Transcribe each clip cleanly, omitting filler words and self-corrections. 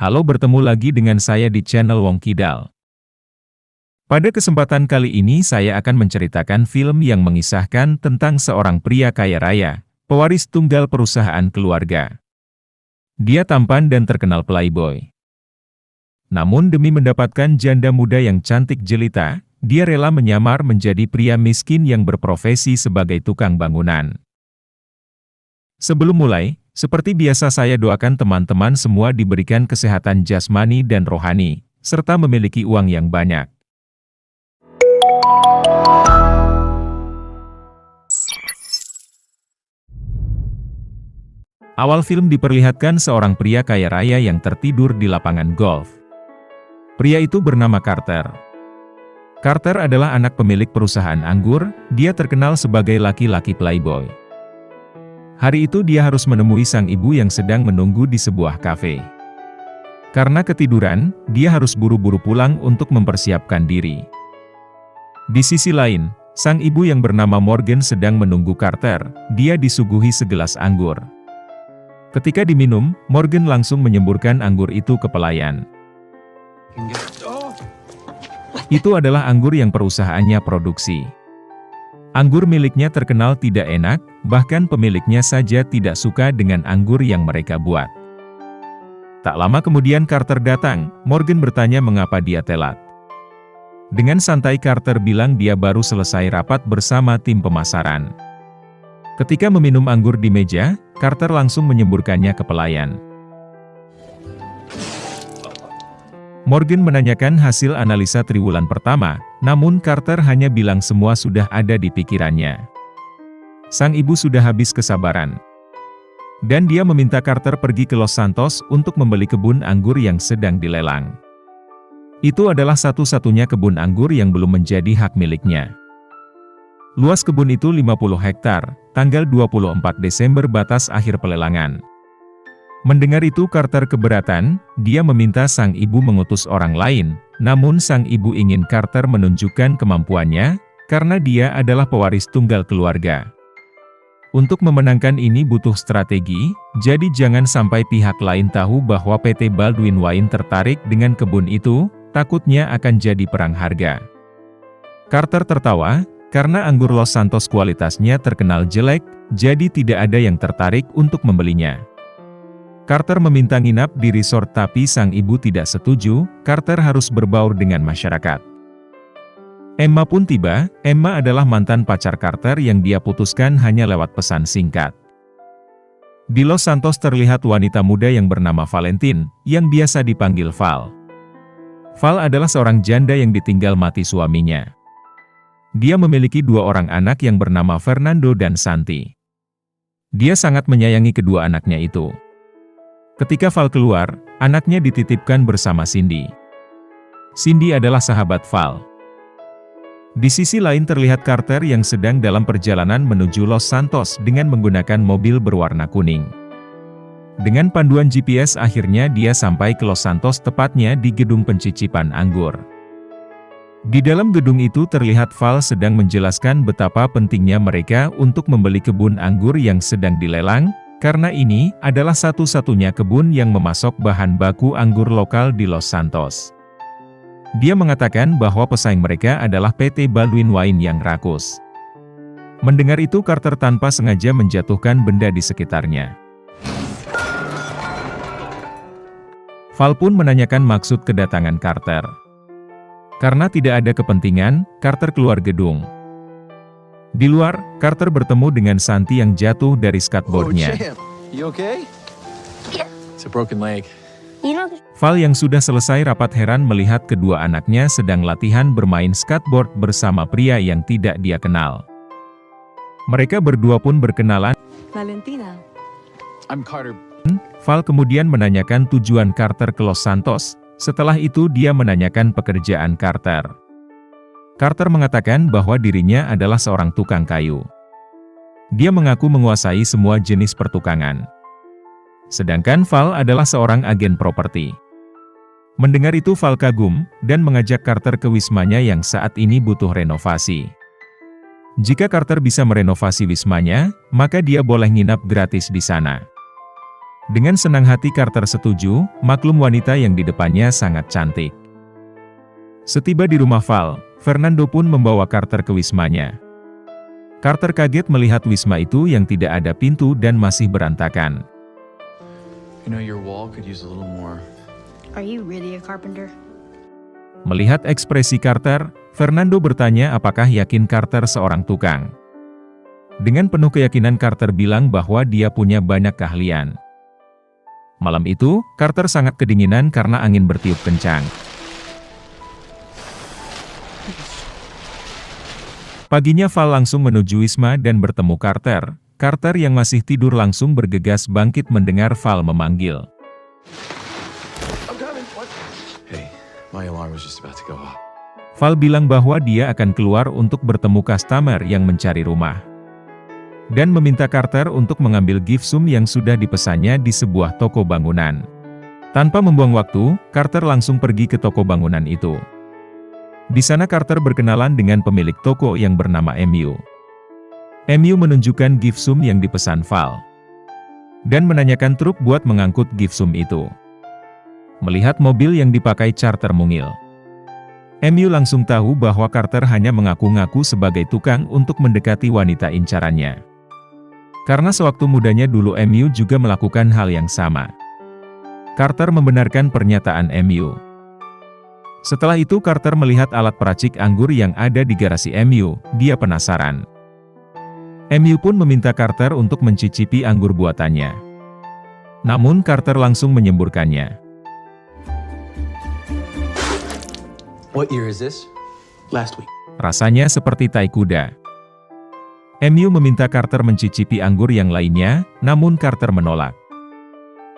Halo, bertemu lagi dengan saya di channel Wong Kidal. Pada kesempatan kali ini saya akan menceritakan film yang mengisahkan tentang seorang pria kaya raya, pewaris tunggal perusahaan keluarga. Dia tampan dan terkenal playboy. Namun demi mendapatkan janda muda yang cantik jelita, dia rela menyamar menjadi pria miskin yang berprofesi sebagai tukang bangunan. Sebelum mulai, seperti biasa saya doakan teman-teman semua diberikan kesehatan jasmani dan rohani, serta memiliki uang yang banyak. Awal film diperlihatkan seorang pria kaya raya yang tertidur di lapangan golf. Pria itu bernama Carter. Carter adalah anak pemilik perusahaan anggur, dia terkenal sebagai laki-laki playboy. Hari itu dia harus menemui sang ibu yang sedang menunggu di sebuah kafe. Karena ketiduran, dia harus buru-buru pulang untuk mempersiapkan diri. Di sisi lain, sang ibu yang bernama Morgan sedang menunggu Carter, dia disuguhi segelas anggur. Ketika diminum, Morgan langsung menyemburkan anggur itu ke pelayan. Itu adalah anggur yang perusahaannya produksi. Anggur miliknya terkenal tidak enak, bahkan pemiliknya saja tidak suka dengan anggur yang mereka buat. Tak lama kemudian Carter datang, Morgan bertanya mengapa dia telat. Dengan santai Carter bilang dia baru selesai rapat bersama tim pemasaran. Ketika meminum anggur di meja, Carter langsung menyemburkannya ke pelayan. Morgan menanyakan hasil analisa triwulan pertama, namun Carter hanya bilang semua sudah ada di pikirannya. Sang ibu sudah habis kesabaran. Dan dia meminta Carter pergi ke Los Santos untuk membeli kebun anggur yang sedang dilelang. Itu adalah satu-satunya kebun anggur yang belum menjadi hak miliknya. Luas kebun itu 50 hektar, tanggal 24 Desember batas akhir pelelangan. Mendengar itu Carter keberatan, dia meminta sang ibu mengutus orang lain, namun sang ibu ingin Carter menunjukkan kemampuannya, karena dia adalah pewaris tunggal keluarga. Untuk memenangkan ini butuh strategi, jadi jangan sampai pihak lain tahu bahwa PT Baldwin Wine tertarik dengan kebun itu, takutnya akan jadi perang harga. Carter tertawa, karena anggur Los Santos kualitasnya terkenal jelek, jadi tidak ada yang tertarik untuk membelinya. Carter meminta nginap di resort tapi sang ibu tidak setuju, Carter harus berbaur dengan masyarakat. Emma pun tiba, Emma adalah mantan pacar Carter yang dia putuskan hanya lewat pesan singkat. Di Los Santos terlihat wanita muda yang bernama Valentine, yang biasa dipanggil Val. Val adalah seorang janda yang ditinggal mati suaminya. Dia memiliki dua orang anak yang bernama Fernando dan Santi. Dia sangat menyayangi kedua anaknya itu. Ketika Val keluar, anaknya dititipkan bersama Cindy. Cindy adalah sahabat Val. Di sisi lain terlihat Carter yang sedang dalam perjalanan menuju Los Santos dengan menggunakan mobil berwarna kuning. Dengan panduan GPS akhirnya dia sampai ke Los Santos, tepatnya di gedung pencicipan anggur. Di dalam gedung itu terlihat Val sedang menjelaskan betapa pentingnya mereka untuk membeli kebun anggur yang sedang dilelang, karena ini adalah satu-satunya kebun yang memasok bahan baku anggur lokal di Los Santos. Dia mengatakan bahwa pesaing mereka adalah PT Baldwin Wine yang rakus. Mendengar itu Carter tanpa sengaja menjatuhkan benda di sekitarnya. Val pun menanyakan maksud kedatangan Carter. Karena tidak ada kepentingan, Carter keluar gedung. Di luar, Carter bertemu dengan Santi yang jatuh dari skateboardnya. Val yang sudah selesai rapat heran melihat kedua anaknya sedang latihan bermain skateboard bersama pria yang tidak dia kenal. Mereka berdua pun berkenalan. Valentina. I'm Carter. Val kemudian menanyakan tujuan Carter ke Los Santos. Setelah itu dia menanyakan pekerjaan Carter. Carter mengatakan bahwa dirinya adalah seorang tukang kayu. Dia mengaku menguasai semua jenis pertukangan. Sedangkan Val adalah seorang agen properti. Mendengar itu Val kagum, dan mengajak Carter ke wismanya yang saat ini butuh renovasi. Jika Carter bisa merenovasi wismanya, maka dia boleh nginap gratis di sana. Dengan senang hati Carter setuju, maklum wanita yang di depannya sangat cantik. Setiba di rumah Val, Fernando pun membawa Carter ke wismanya. Carter kaget melihat wisma itu yang tidak ada pintu dan masih berantakan. Your wall could use a little more. Are you really a carpenter? Melihat ekspresi Carter, Fernando bertanya apakah yakin Carter seorang tukang. Dengan penuh keyakinan Carter bilang bahwa dia punya banyak keahlian. Malam itu, Carter sangat kedinginan karena angin bertiup kencang. Paginya Val langsung menuju wisma dan bertemu Carter. Carter yang masih tidur langsung bergegas bangkit mendengar Val memanggil. Hey, my alarm was just about to go off. Val bilang bahwa dia akan keluar untuk bertemu customer yang mencari rumah. Dan meminta Carter untuk mengambil gift sum yang sudah dipesannya di sebuah toko bangunan. Tanpa membuang waktu, Carter langsung pergi ke toko bangunan itu. Di sana Carter berkenalan dengan pemilik toko yang bernama MU. MU menunjukkan gift sum yang dipesan Val. Dan menanyakan truk buat mengangkut gift sum itu. Melihat mobil yang dipakai Carter mungil. MU langsung tahu bahwa Carter hanya mengaku-ngaku sebagai tukang untuk mendekati wanita incarannya. Karena sewaktu mudanya dulu MU juga melakukan hal yang sama. Carter membenarkan pernyataan MU. Setelah itu Carter melihat alat peracik anggur yang ada di garasi MU, dia penasaran. MU pun meminta Carter untuk mencicipi anggur buatannya. Namun Carter langsung menyemburkannya. What year is this? Last week. Rasanya seperti tai kuda. MU meminta Carter mencicipi anggur yang lainnya, namun Carter menolak.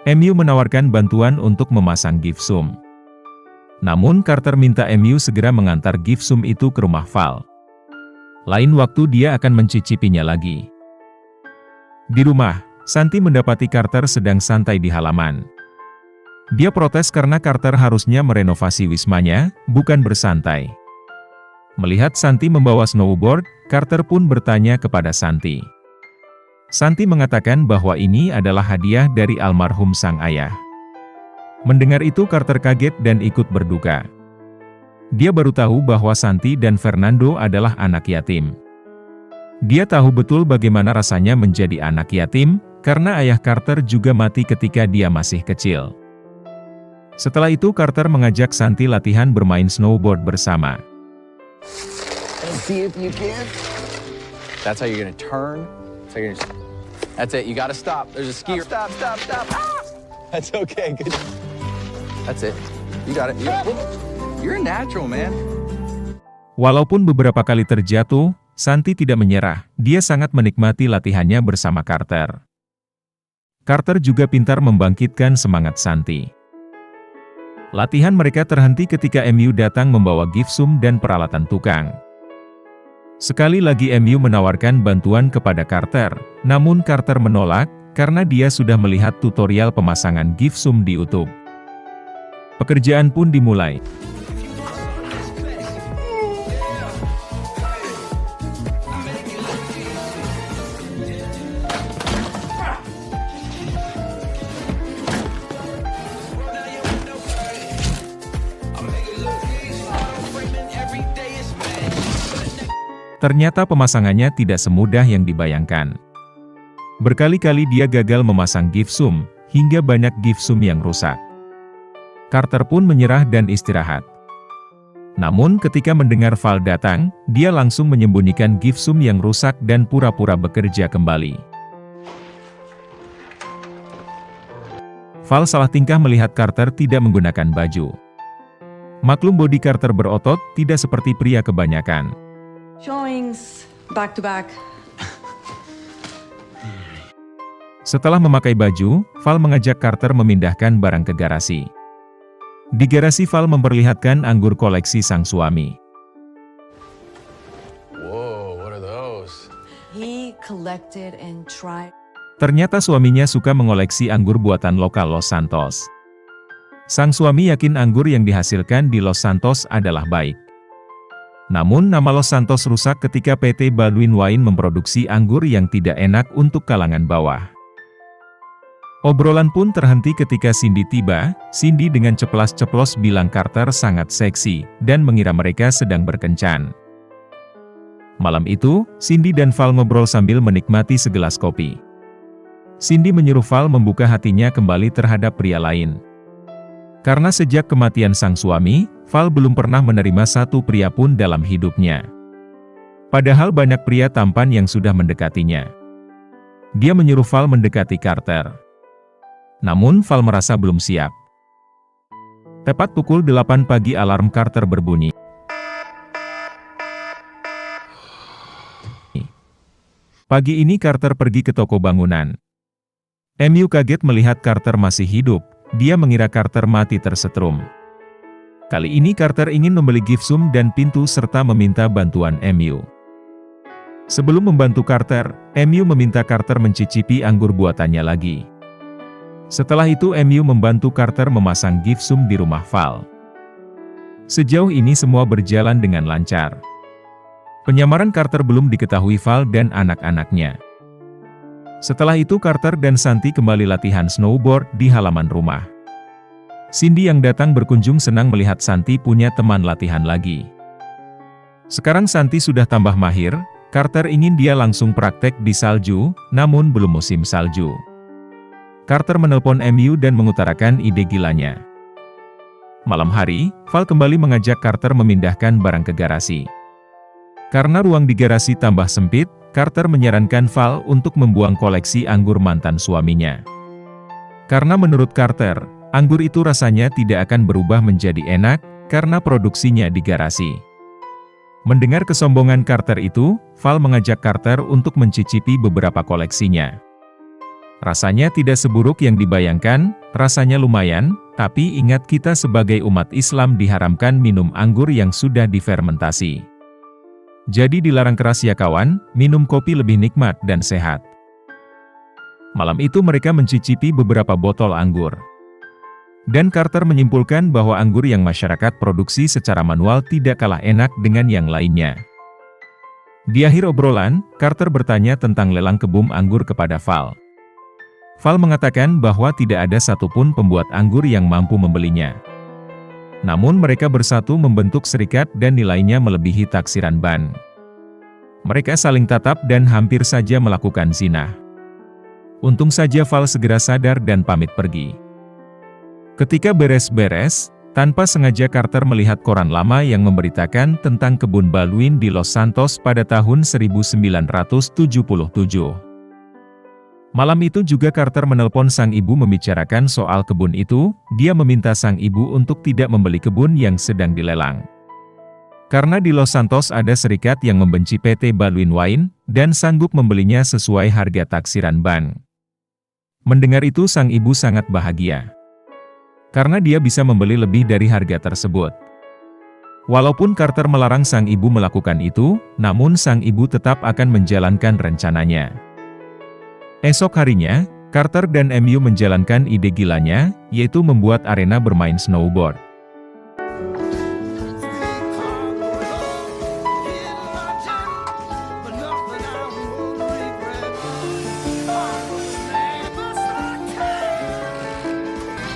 MU menawarkan bantuan untuk memasang gift sum. Namun Carter minta MU segera mengantar gift sum itu ke rumah Val. Lain waktu dia akan mencicipinya lagi. Di rumah, Santi mendapati Carter sedang santai di halaman. Dia protes karena Carter harusnya merenovasi wismanya, bukan bersantai. Melihat Santi membawa snowboard, Carter pun bertanya kepada Santi. Santi mengatakan bahwa ini adalah hadiah dari almarhum sang ayah. Mendengar itu Carter kaget dan ikut berduka. Dia baru tahu bahwa Santi dan Fernando adalah anak yatim. Dia tahu betul bagaimana rasanya menjadi anak yatim, karena ayah Carter juga mati ketika dia masih kecil. Setelah itu Carter mengajak Santi latihan bermain snowboard bersama. See if you can. That's how you're gonna turn. That's it. You gotta stop. There's a skier. Stop. Ah! That's okay. Good. That's it. You got it. You're a natural, man. Walaupun beberapa kali terjatuh, Santi tidak menyerah. Dia sangat menikmati latihannya bersama Carter. Carter juga pintar membangkitkan semangat Santi. Latihan mereka terhenti ketika MU datang membawa gift sum dan peralatan tukang. Sekali lagi MU menawarkan bantuan kepada Carter, namun Carter menolak, karena dia sudah melihat tutorial pemasangan gift sum di YouTube. Pekerjaan pun dimulai. Ternyata pemasangannya tidak semudah yang dibayangkan. Berkali-kali dia gagal memasang gift sum, hingga banyak gift sum yang rusak. Carter pun menyerah dan istirahat. Namun ketika mendengar Val datang, dia langsung menyembunyikan gift sum yang rusak dan pura-pura bekerja kembali. Val salah tingkah melihat Carter tidak menggunakan baju. Maklum bodi Carter berotot, tidak seperti pria kebanyakan. Showings back to back. Setelah memakai baju, Val mengajak Carter memindahkan barang ke garasi. Di garasi Val memperlihatkan anggur koleksi sang suami. Whoa, what are those? He collected and tried. Ternyata suaminya suka mengoleksi anggur buatan lokal Los Santos. Sang suami yakin anggur yang dihasilkan di Los Santos adalah baik. Namun nama Los Santos rusak ketika PT Baldwin Wine memproduksi anggur yang tidak enak untuk kalangan bawah. Obrolan pun terhenti ketika Cindy tiba. Cindy dengan ceplas-ceplos bilang Carter sangat seksi, dan mengira mereka sedang berkencan. Malam itu, Cindy dan Val ngobrol sambil menikmati segelas kopi. Cindy menyuruh Val membuka hatinya kembali terhadap pria lain. Karena sejak kematian sang suami, Val belum pernah menerima satu pria pun dalam hidupnya. Padahal banyak pria tampan yang sudah mendekatinya. Dia menyuruh Val mendekati Carter. Namun Val merasa belum siap. Tepat pukul 8 pagi alarm Carter berbunyi. Pagi ini Carter pergi ke toko bangunan. MU kaget melihat Carter masih hidup. Dia mengira Carter mati tersetrum. Kali ini Carter ingin membeli gifsum dan pintu serta meminta bantuan MU. Sebelum membantu Carter, MU meminta Carter mencicipi anggur buatannya lagi. Setelah itu MU membantu Carter memasang gifsum di rumah Val. Sejauh ini semua berjalan dengan lancar. Penyamaran Carter belum diketahui Val dan anak-anaknya. Setelah itu Carter dan Santi kembali latihan snowboard di halaman rumah. Cindy yang datang berkunjung senang melihat Santi punya teman latihan lagi. Sekarang Santi sudah tambah mahir, Carter ingin dia langsung praktek di salju, namun belum musim salju. Carter menelpon MU dan mengutarakan ide gilanya. Malam hari, Val kembali mengajak Carter memindahkan barang ke garasi. Karena ruang di garasi tambah sempit, Carter menyarankan Val untuk membuang koleksi anggur mantan suaminya. Karena menurut Carter, anggur itu rasanya tidak akan berubah menjadi enak, karena produksinya di garasi. Mendengar kesombongan Carter itu, Val mengajak Carter untuk mencicipi beberapa koleksinya. Rasanya tidak seburuk yang dibayangkan, rasanya lumayan, tapi ingat kita sebagai umat Islam diharamkan minum anggur yang sudah difermentasi. Jadi dilarang keras ya kawan, minum kopi lebih nikmat dan sehat. Malam itu mereka mencicipi beberapa botol anggur. Dan Carter menyimpulkan bahwa anggur yang masyarakat produksi secara manual tidak kalah enak dengan yang lainnya. Di akhir obrolan, Carter bertanya tentang lelang kebun anggur kepada Val. Val mengatakan bahwa tidak ada satupun pembuat anggur yang mampu membelinya. Namun mereka bersatu membentuk serikat dan nilainya melebihi taksiran ban. Mereka saling tatap dan hampir saja melakukan zina. Untung saja Val segera sadar dan pamit pergi. Ketika beres-beres, tanpa sengaja Carter melihat koran lama yang memberitakan tentang kebun Baldwin di Los Santos pada tahun 1977. Malam itu juga Carter menelpon sang ibu membicarakan soal kebun itu. Dia meminta sang ibu untuk tidak membeli kebun yang sedang dilelang. Karena di Los Santos ada serikat yang membenci PT Baldwin Wine, dan sanggup membelinya sesuai harga taksiran ban. Mendengar itu sang ibu sangat bahagia. Karena dia bisa membeli lebih dari harga tersebut. Walaupun Carter melarang sang ibu melakukan itu, namun sang ibu tetap akan menjalankan rencananya. Esok harinya, Carter dan MU menjalankan ide gilanya, yaitu membuat arena bermain snowboard.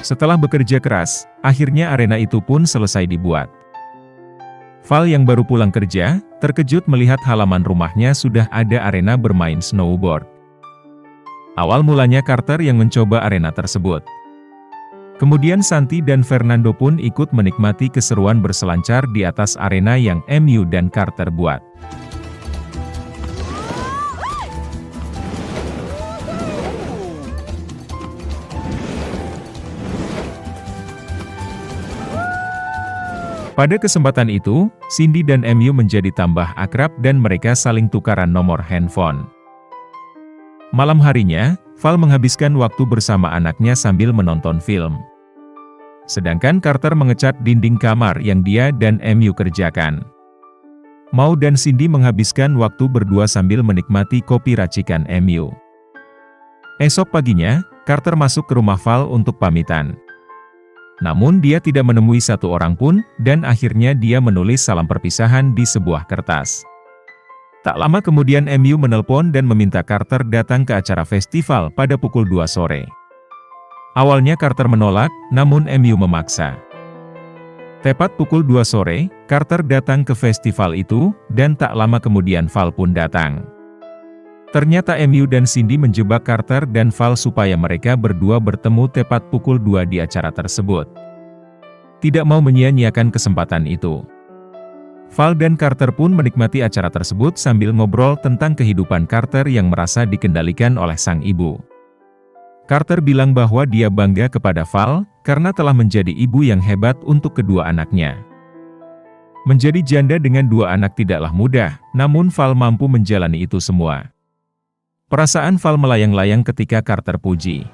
Setelah bekerja keras, akhirnya arena itu pun selesai dibuat. Val yang baru pulang kerja, terkejut melihat halaman rumahnya sudah ada arena bermain snowboard. Awal mulanya Carter yang mencoba arena tersebut. Kemudian Santi dan Fernando pun ikut menikmati keseruan berselancar di atas arena yang MU dan Carter buat. Pada kesempatan itu, Cindy dan MU menjadi tambah akrab dan mereka saling tukaran nomor handphone. Malam harinya, Val menghabiskan waktu bersama anaknya sambil menonton film. Sedangkan Carter mengecat dinding kamar yang dia dan MU kerjakan. Mau dan Cindy menghabiskan waktu berdua sambil menikmati kopi racikan MU. Esok paginya, Carter masuk ke rumah Val untuk pamitan. Namun dia tidak menemui satu orang pun, dan akhirnya dia menulis salam perpisahan di sebuah kertas. Tak lama kemudian MU menelpon dan meminta Carter datang ke acara festival pada pukul 2 sore. Awalnya Carter menolak, namun MU memaksa. Tepat pukul 2 sore, Carter datang ke festival itu, dan tak lama kemudian Val pun datang. Ternyata MU dan Cindy menjebak Carter dan Val supaya mereka berdua bertemu tepat pukul 2 di acara tersebut. Tidak mau menyia-nyiakan kesempatan itu. Val dan Carter pun menikmati acara tersebut sambil ngobrol tentang kehidupan Carter yang merasa dikendalikan oleh sang ibu. Carter bilang bahwa dia bangga kepada Val, karena telah menjadi ibu yang hebat untuk kedua anaknya. Menjadi janda dengan 2 anak tidaklah mudah, namun Val mampu menjalani itu semua. Perasaan Val melayang-layang ketika Carter puji.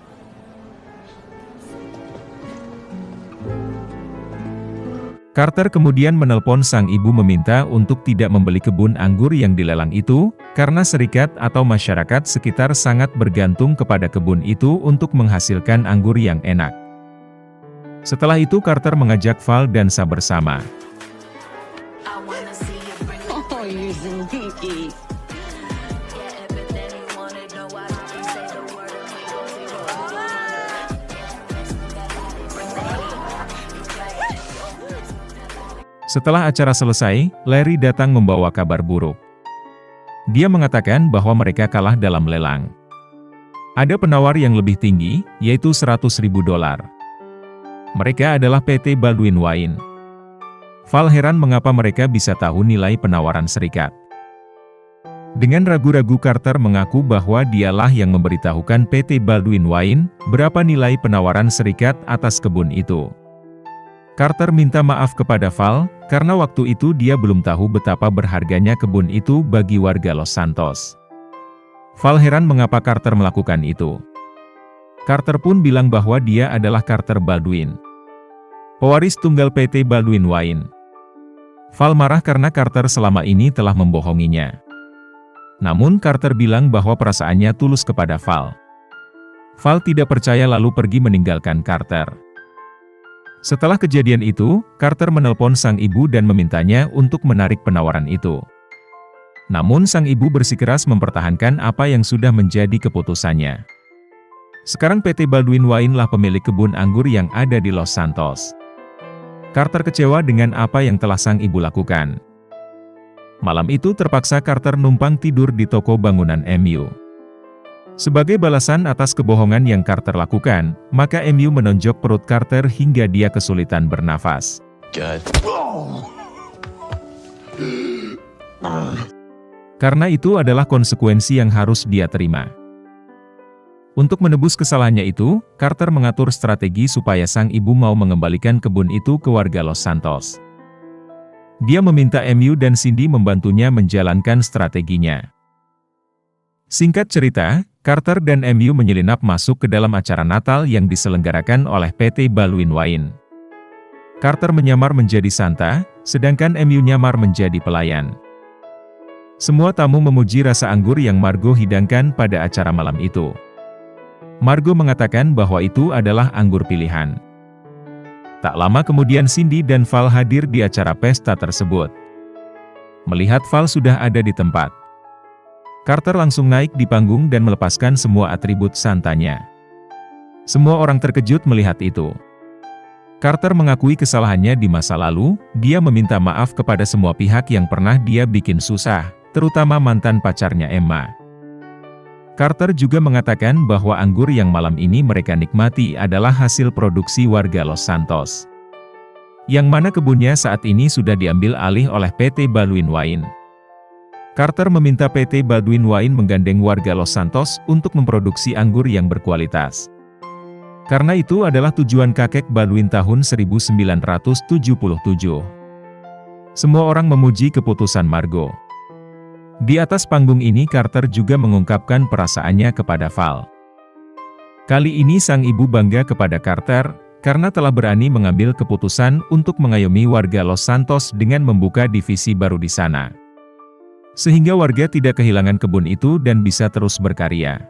Carter kemudian menelpon sang ibu meminta untuk tidak membeli kebun anggur yang dilelang itu, karena serikat atau masyarakat sekitar sangat bergantung kepada kebun itu untuk menghasilkan anggur yang enak. Setelah itu Carter mengajak Val dansa bersama. Oh, you sneaky. Setelah acara selesai, Larry datang membawa kabar buruk. Dia mengatakan bahwa mereka kalah dalam lelang. Ada penawar yang lebih tinggi, yaitu $100.000. Mereka adalah PT Baldwin Wine. Val heran mengapa mereka bisa tahu nilai penawaran serikat. Dengan ragu-ragu Carter mengaku bahwa dialah yang memberitahukan PT Baldwin Wine berapa nilai penawaran serikat atas kebun itu. Carter minta maaf kepada Val, karena waktu itu dia belum tahu betapa berharganya kebun itu bagi warga Los Santos. Val heran mengapa Carter melakukan itu. Carter pun bilang bahwa dia adalah Carter Baldwin, pewaris tunggal PT Baldwin Wine. Val marah karena Carter selama ini telah membohonginya. Namun Carter bilang bahwa perasaannya tulus kepada Val. Val tidak percaya lalu pergi meninggalkan Carter. Setelah kejadian itu, Carter menelpon sang ibu dan memintanya untuk menarik penawaran itu. Namun sang ibu bersikeras mempertahankan apa yang sudah menjadi keputusannya. Sekarang PT Baldwin Wine lah pemilik kebun anggur yang ada di Los Santos. Carter kecewa dengan apa yang telah sang ibu lakukan. Malam itu terpaksa Carter numpang tidur di toko bangunan MU. Sebagai balasan atas kebohongan yang Carter lakukan, maka MU menonjok perut Carter hingga dia kesulitan bernafas. Karena itu adalah konsekuensi yang harus dia terima. Untuk menebus kesalahannya itu, Carter mengatur strategi supaya sang ibu mau mengembalikan kebun itu ke warga Los Santos. Dia meminta MU dan Cindy membantunya menjalankan strateginya. Singkat cerita, Carter dan MU menyelinap masuk ke dalam acara Natal yang diselenggarakan oleh PT Baldwin Wine. Carter menyamar menjadi Santa, sedangkan MU nyamar menjadi pelayan. Semua tamu memuji rasa anggur yang Margo hidangkan pada acara malam itu. Margo mengatakan bahwa itu adalah anggur pilihan. Tak lama kemudian Cindy dan Val hadir di acara pesta tersebut. Melihat Val sudah ada di tempat, Carter langsung naik di panggung dan melepaskan semua atribut santanya. Semua orang terkejut melihat itu. Carter mengakui kesalahannya di masa lalu, dia meminta maaf kepada semua pihak yang pernah dia bikin susah, terutama mantan pacarnya Emma. Carter juga mengatakan bahwa anggur yang malam ini mereka nikmati adalah hasil produksi warga Los Santos, yang mana kebunnya saat ini sudah diambil alih oleh PT Baldwin Wine. Carter meminta PT Baldwin Wine menggandeng warga Los Santos untuk memproduksi anggur yang berkualitas. Karena itu adalah tujuan kakek Baldwin tahun 1977. Semua orang memuji keputusan Margo. Di atas panggung ini Carter juga mengungkapkan perasaannya kepada Val. Kali ini sang ibu bangga kepada Carter, karena telah berani mengambil keputusan untuk mengayomi warga Los Santos dengan membuka divisi baru di sana. Sehingga warga tidak kehilangan kebun itu dan bisa terus berkarya.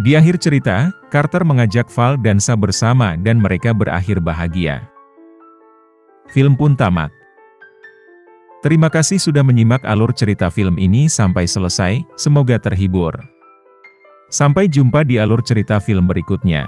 Di akhir cerita, Carter mengajak Val dansa bersama dan mereka berakhir bahagia. Film pun tamat. Terima kasih sudah menyimak alur cerita film ini sampai selesai, semoga terhibur. Sampai jumpa di alur cerita film berikutnya.